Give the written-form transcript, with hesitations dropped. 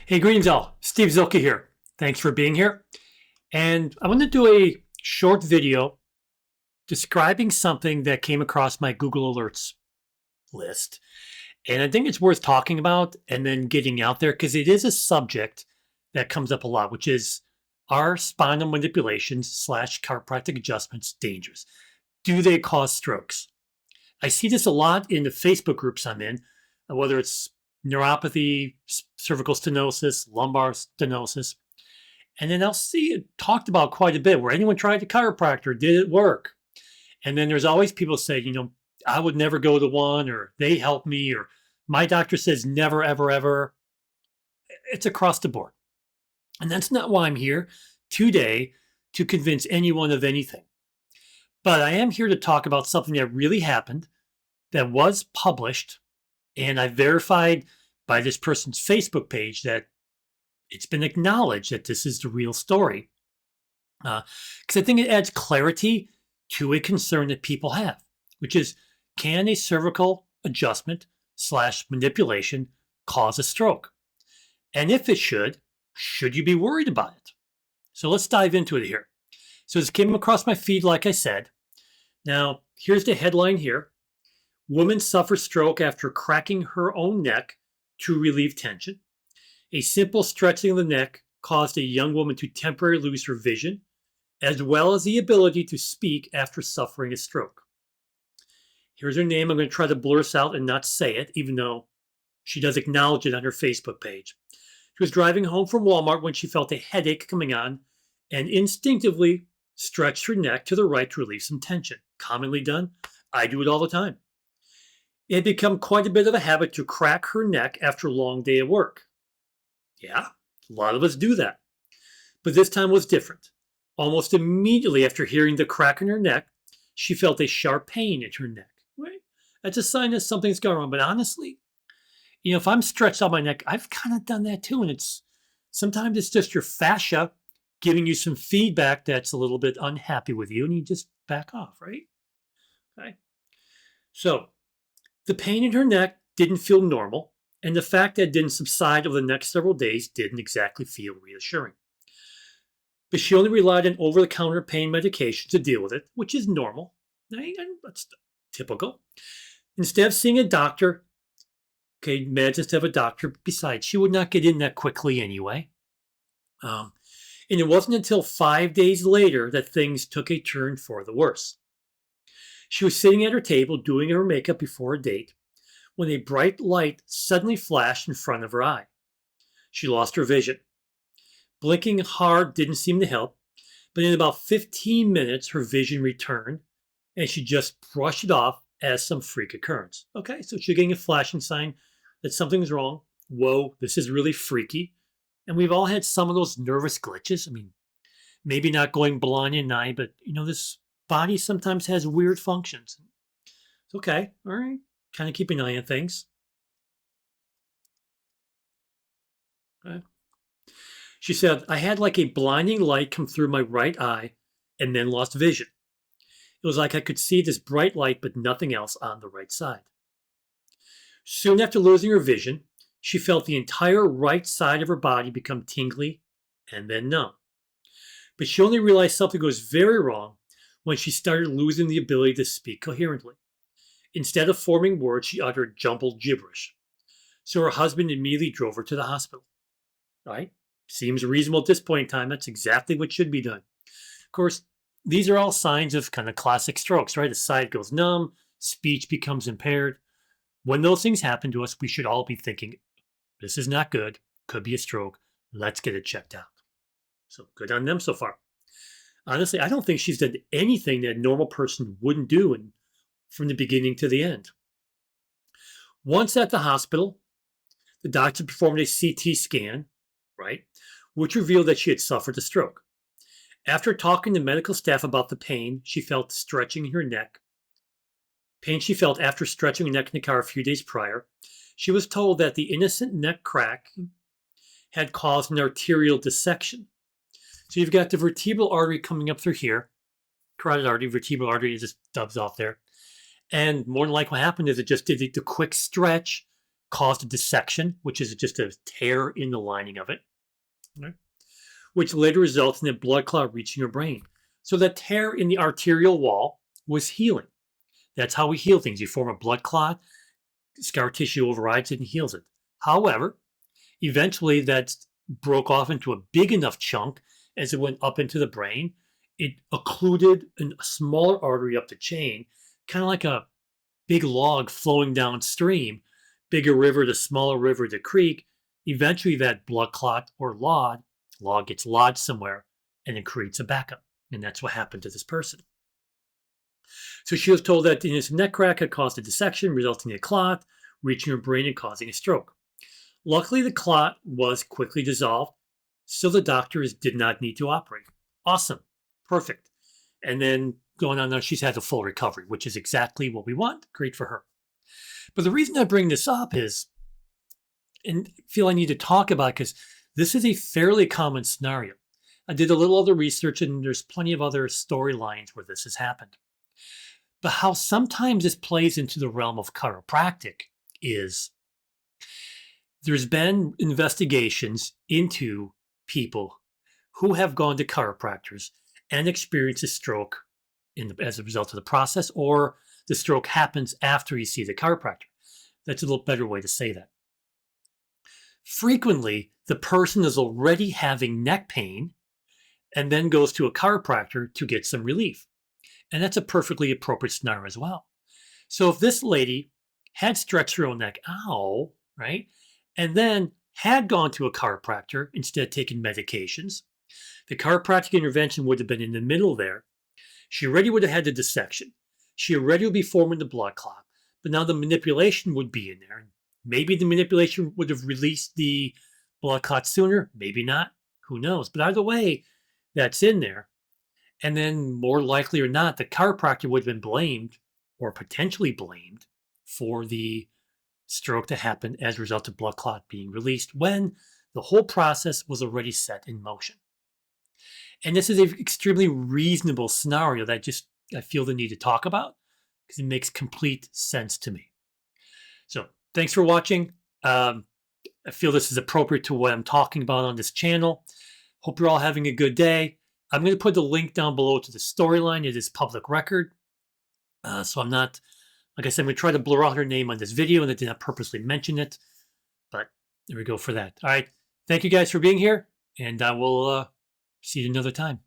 Hey, greetings all. Steve Zilke here. Thanks for being here. And I want to do a short video describing something that came across my Google Alerts list. And I think it's worth talking about and then getting out there because it is a subject that comes up a lot, which is, are spinal manipulations slash chiropractic adjustments dangerous? Do they cause strokes? I see this a lot in the Facebook groups I'm in, whether it's neuropathy, cervical stenosis, lumbar stenosis. And then I'll see it talked about quite a bit where anyone tried the chiropractor, did it work? And then there's always people say, I would never go to one, or they helped me, or my doctor says never, ever, ever. It's across the board. And that's not why I'm here today to convince anyone of anything. But I am here to talk about something that really happened, that was published, and I verified by this person's Facebook page that it's been acknowledged that this is the real story. Because I think it adds clarity to a concern that people have, which is, can a cervical adjustment slash manipulation cause a stroke? And if it should you be worried about it? So let's dive into it here. So this came across my feed, like I said. Now, here's the headline here. Woman suffers stroke after cracking her own neck to relieve tension. A simple stretching of the neck caused a young woman to temporarily lose her vision, as well as the ability to speak after suffering a stroke. Here's her name. I'm going to try to blur this out and not say it, even though she does acknowledge it on her Facebook page. She was driving home from Walmart when she felt a headache coming on and instinctively stretched her neck to the right to relieve some tension. Commonly done. I do it all the time. It had become quite a bit of a habit to crack her neck after a long day at work. Yeah, a lot of us do that. But this time was different. Almost immediately after hearing the crack in her neck, she felt a sharp pain in her neck. Right? That's a sign that something's going on. But honestly, if I'm stretched out my neck, I've kind of done that too. And sometimes it's just your fascia giving you some feedback that's a little bit unhappy with you, and you just back off, right? Okay. So the pain in her neck didn't feel normal, and the fact that it didn't subside over the next several days didn't exactly feel reassuring. But she only relied on over-the-counter pain medication to deal with it, which is normal. That's typical. Instead of seeing a doctor, medicine instead of a doctor, besides, she would not get in that quickly anyway. And it wasn't until 5 days later that things took a turn for the worse. She was sitting at her table doing her makeup before a date when a bright light suddenly flashed in front of her eye. She lost her vision. Blinking hard didn't seem to help, but in about 15 minutes her vision returned and she just brushed it off as some freak occurrence. Okay, so she's getting a flashing sign that something's wrong. Whoa, this is really freaky. And we've all had some of those nervous glitches. Maybe not going blind in an eye, but this body sometimes has weird functions. It's okay, all right. Kind of keep an eye on things. Okay. She said, I had like a blinding light come through my right eye and then lost vision. It was like I could see this bright light, but nothing else on the right side. Soon after losing her vision, she felt the entire right side of her body become tingly and then numb. But she only realized something was very wrong when she started losing the ability to speak coherently. Instead of forming words, she uttered jumbled gibberish. So her husband immediately drove her to the hospital. Right? Seems reasonable at this point in time. That's exactly what should be done. Of course, these are all signs of kind of classic strokes, right? The side goes numb, speech becomes impaired. When those things happen to us, we should all be thinking, this is not good, could be a stroke, let's get it checked out. So good on them so far. Honestly, I don't think she's done anything that a normal person wouldn't do from the beginning to the end. Once at the hospital, the doctor performed a CT scan, right, which revealed that she had suffered a stroke. After talking to medical staff about the pain she felt stretching in her neck, pain she felt after stretching her neck in the car a few days prior, she was told that the innocent neck crack had caused an arterial dissection. So you've got the vertebral artery coming up through here, carotid artery, vertebral artery, it just dubs off there. And more than likely what happened is it just did the quick stretch, caused a dissection, which is just a tear in the lining of it, right? Which later results in a blood clot reaching your brain. So the tear in the arterial wall was healing. That's how we heal things. You form a blood clot, scar tissue overrides it and heals it. However, eventually that broke off into a big enough chunk as it went up into the brain. It occluded a smaller artery up the chain, kind of like a big log flowing downstream, bigger river to smaller river to creek. Eventually, that blood clot or log gets lodged somewhere and it creates a backup. And that's what happened to this person. So she was told that this neck crack had caused a dissection, resulting in a clot, reaching her brain and causing a stroke. Luckily, the clot was quickly dissolved, so the doctors did not need to operate. Awesome. Perfect. And then going on now, she's had a full recovery, which is exactly what we want. Great for her. But the reason I bring this up is, and feel I need to talk about it because this is a fairly common scenario. I did a little other research, and there's plenty of other storylines where this has happened. But how sometimes this plays into the realm of chiropractic is there's been investigations into people who have gone to chiropractors and experienced a stroke as a result of the process, or the stroke happens after you see the chiropractor. That's a little better way to say that. Frequently, the person is already having neck pain and then goes to a chiropractor to get some relief. And that's a perfectly appropriate scenario as well. So if this lady had stretched her own neck, ow, right? And then had gone to a chiropractor instead of taking medications, the chiropractic intervention would have been in the middle there. She already would have had the dissection. She already would be forming the blood clot. But now the manipulation would be in there. Maybe the manipulation would have released the blood clot sooner. Maybe not. Who knows? But either way, that's in there. And then more likely or not, the chiropractor would have been blamed or potentially blamed for the stroke to happen as a result of blood clot being released when the whole process was already set in motion. And this is an extremely reasonable scenario that I feel the need to talk about because it makes complete sense to me. So thanks for watching. I feel this is appropriate to what I'm talking about on this channel. Hope you're all having a good day. I'm going to put the link down below to the storyline. It is public record. So I'm not, like I said, I'm going to try to blur out her name on this video, and I did not purposely mention it. But there we go for that. All right. Thank you guys for being here, and I will see you another time.